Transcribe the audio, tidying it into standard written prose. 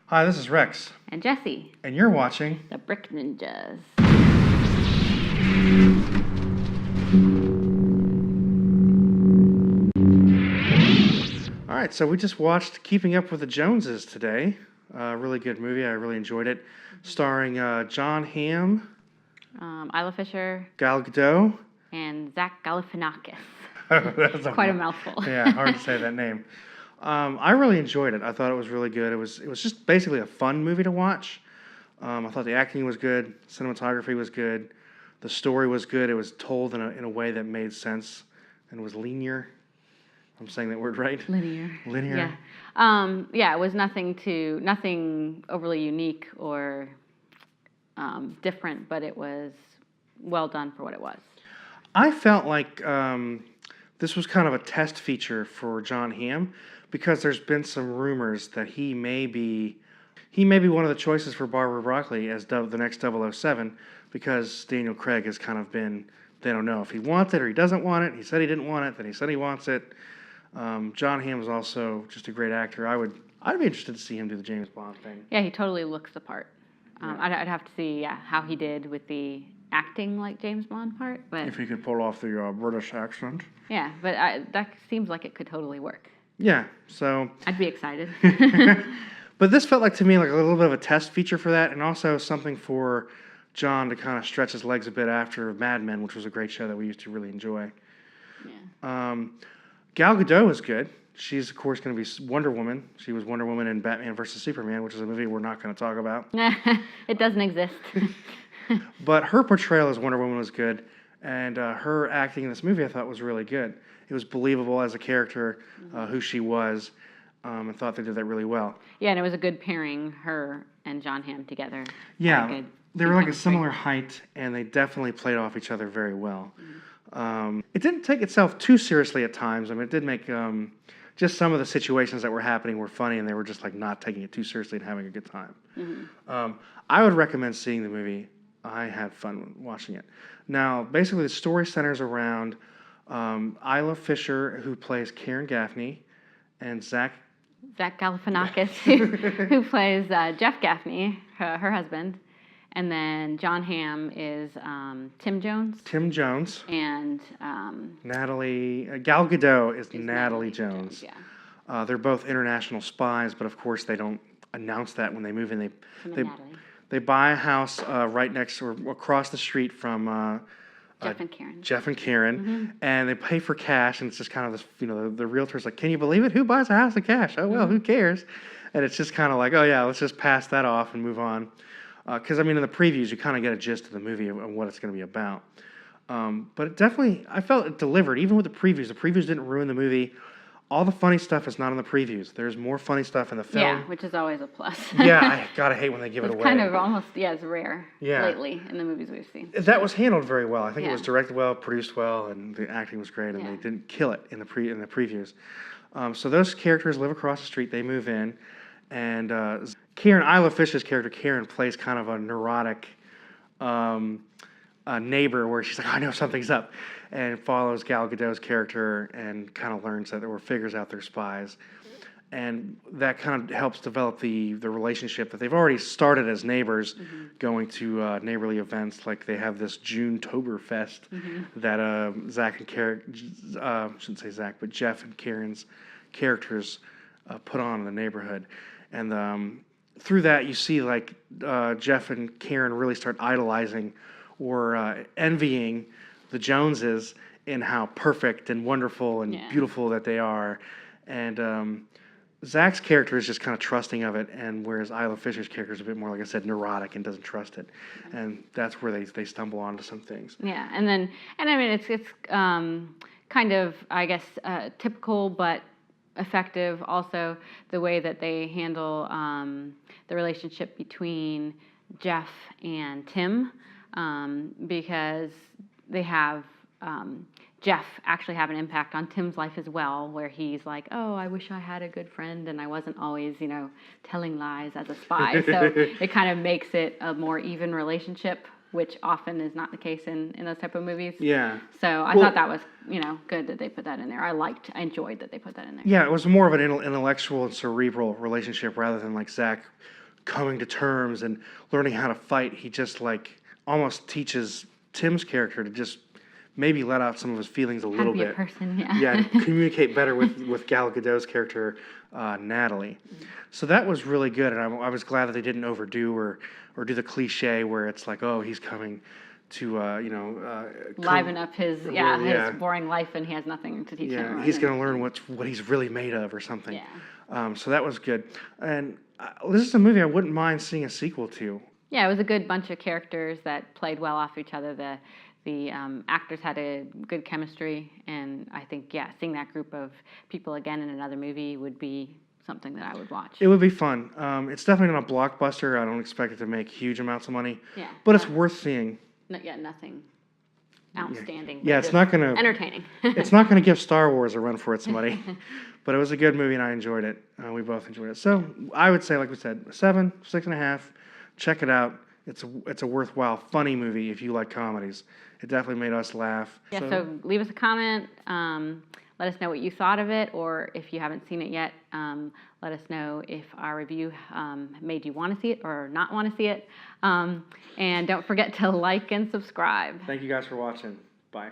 Hi, this is Rex, And Jessie, and you're watching. the Brick Ninjas. All right, so we just watched Keeping Up with the Joneses today. Really good movie. I really enjoyed it. Starring John Hamm, Isla Fisher, Gal Gadot. and Zach Galifianakis. That's Quite a mouthful. Yeah, hard to say that name. I really enjoyed it. I thought it was really good. It was just basically a fun movie to watch. I thought the acting was good, cinematography was good, the story was good. It was told in a way that made sense and was linear. I'm saying that word right? Linear. Linear. It was nothing overly unique or different, but it was well done for what it was. I felt like this was kind of a test feature for John Hamm because there's been some rumors that he may be one of the choices for Barbara Broccoli as the next 007 because Daniel Craig has kind of been, they don't know if he wants it or he doesn't want it. He said he didn't want it, then he said he wants it. John Hamm is also just a great actor. I'd be interested to see him do the James Bond thing. Yeah, he totally looks the part. I'd have to see how he did with the acting like James Bond part, but If he could pull off the British accent. yeah, but that seems like it could totally work. Yeah, so. I'd be excited. But this felt like to me like a little bit of a test feature for that, and also something for John to kind of stretch his legs a bit after Mad Men, which was a great show that we used to really enjoy. Yeah. Gal Gadot is good. She's, of course, going to be Wonder Woman. She was Wonder Woman in Batman vs. Superman, which is a movie we're not going to talk about. It doesn't exist. But her portrayal as Wonder Woman was good, and her acting in this movie I thought was really good. It was believable as a character, who she was, and thought they did that really well. Yeah, and it was a good pairing, her and John Hamm together. Yeah, they were like a similar height, and they definitely played off each other very well. It didn't take itself too seriously at times. I mean, it did make just some of the situations that were happening were funny, and they were just like not taking it too seriously and having a good time. Mm-hmm. I would recommend seeing the movie. I had fun watching it. Now, basically, the story centers around Isla Fisher, who plays Karen Gaffney, and Zach Galifianakis, who plays Jeff Gaffney, her husband. And then John Hamm is Tim Jones. Tim Jones. And Gal Gadot is Natalie Jones. Yeah. They're both international spies, but of course they don't announce that when they move in. They buy a house right next or across the street from Jeff and Karen, and they pay for cash, and it's just kind of this, the realtor's like, can you believe it? Who buys a house in cash? Oh, well, who cares? And it's just kind of like, oh, yeah, let's just pass that off and move on. Because, in the previews, you kind of get a gist of the movie and what it's going to be about. But it definitely, I felt it delivered, even with the previews. The previews didn't ruin the movie. All the funny stuff is not in the previews. There's more funny stuff in the film. Yeah, which is always a plus. Yeah, I gotta hate when they give it away. It's kind of almost, it's rare lately in the movies we've seen. That was handled very well. I think it was directed well, produced well, and the acting was great, and they didn't kill it in the previews. So those characters live across the street. They move in, and Isla Fisher's character, Karen, plays kind of a neurotic neighbor where she's like, I know something's up, and follows Gal Gadot's character and kind of learns that figures out they're spies. And that kind of helps develop the relationship that they've already started as neighbors, going to neighborly events. Like they have this June-toberfest that Zach and Karen, shouldn't say Zach, but Jeff and Karen's characters put on in the neighborhood. And through that, you see like Jeff and Karen really start idolizing or envying the Joneses in how perfect and wonderful and beautiful that they are. And Zach's character is just kind of trusting of it, and whereas Isla Fisher's character is a bit more, like I said, neurotic and doesn't trust it. And that's where they stumble onto some things. Yeah, and it's kind of, I guess, typical but effective also the way that they handle the relationship between Jeff and Tim, because they have Jeff actually have an impact on Tim's life as well, where he's like, oh, I wish I had a good friend and I wasn't always, telling lies as a spy. So it kind of makes it a more even relationship which often is not the case in those type of movies. Yeah. So I thought that was, good that they put that in there. I enjoyed that they put that in there. Yeah, it was more of an intellectual and cerebral relationship rather than like Zach coming to terms and learning how to fight. He just like almost teaches Tim's character to just maybe let out some of his feelings a little bit. How to be a person, yeah. Yeah, and communicate better with Gal Gadot's character, Natalie. So that was really good, and I was glad that they didn't overdo or do the cliche where it's like, oh, he's coming to liven up his his boring life, and he has nothing to teach him. Yeah, he's going to learn what he's really made of or something. Yeah. So that was good, and this is a movie I wouldn't mind seeing a sequel to. Yeah, it was a good bunch of characters that played well off each other. The actors had a good chemistry, and I think, seeing that group of people again in another movie would be something that I would watch. It would be fun. It's definitely not a blockbuster. I don't expect it to make huge amounts of money. Yeah. But it's worth seeing. Nothing outstanding. Yeah, it's not going to... entertaining. It's not going to give Star Wars a run for its money. But it was a good movie, and I enjoyed it. We both enjoyed it. So I would say, like we said, 7, 6.5. Check it out. It's a worthwhile, funny movie if you like comedies. It definitely made us laugh. Yeah, so leave us a comment. Let us know what you thought of it, or if you haven't seen it yet, let us know if our review made you want to see it or not want to see it. And don't forget to like and subscribe. Thank you guys for watching. Bye.